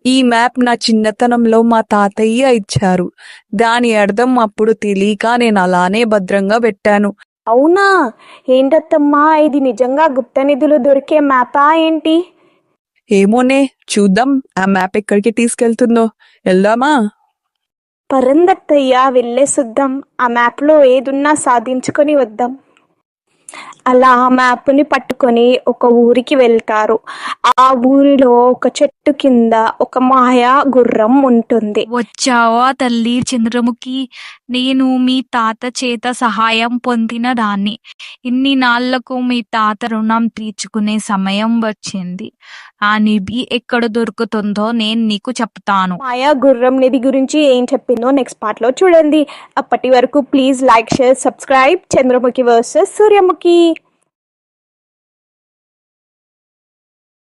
ఈ మ్యాప్ నా చిన్నతనంలో మా తాతయ్య ఇచ్చారు. దాని అర్థం అప్పుడు తెలియక నేను అలానే భద్రంగా పెట్టాను. అవునా? ఏంటత్తమ్మా, ఇది నిజంగా గుప్త నిధులు దొరికే మ్యాపా ఏంటి? ఏమోనే, చూద్దాం ఆ మ్యాప్ ఎక్కడికి తీసుకెళ్తుందో. వెళ్దామా? పరందత్తయ్య, వెళ్ళేసొద్దాం. ఆ మ్యాప్లో ఏదున్నా సాధించుకొని వద్దాం. అలా మ్యాప్ని పట్టుకొని ఒక ఊరికి వెళ్తారు. ఆ ఊరిలో ఒక చెట్టు కింద ఒక మాయా గుర్రం ఉంటుంది. వచ్చావా తల్లి చంద్రముఖి, నేను మీ తాత చేత సహాయం పొందిన దాన్ని. ఇన్ని నాళ్లకు మీ తాత రుణం తీర్చుకునే సమయం వచ్చింది. ఆ నిధి ఎక్కడ దొరుకుతుందో నేను నీకు చెప్తాను. మాయా గుర్రం నిధి గురించి ఏం చెప్పిందో నెక్స్ట్ పార్ట్ లో చూడండి. అప్పటి వరకు please like, share, subscribe. Chandramukhi versus సూర్యముఖి.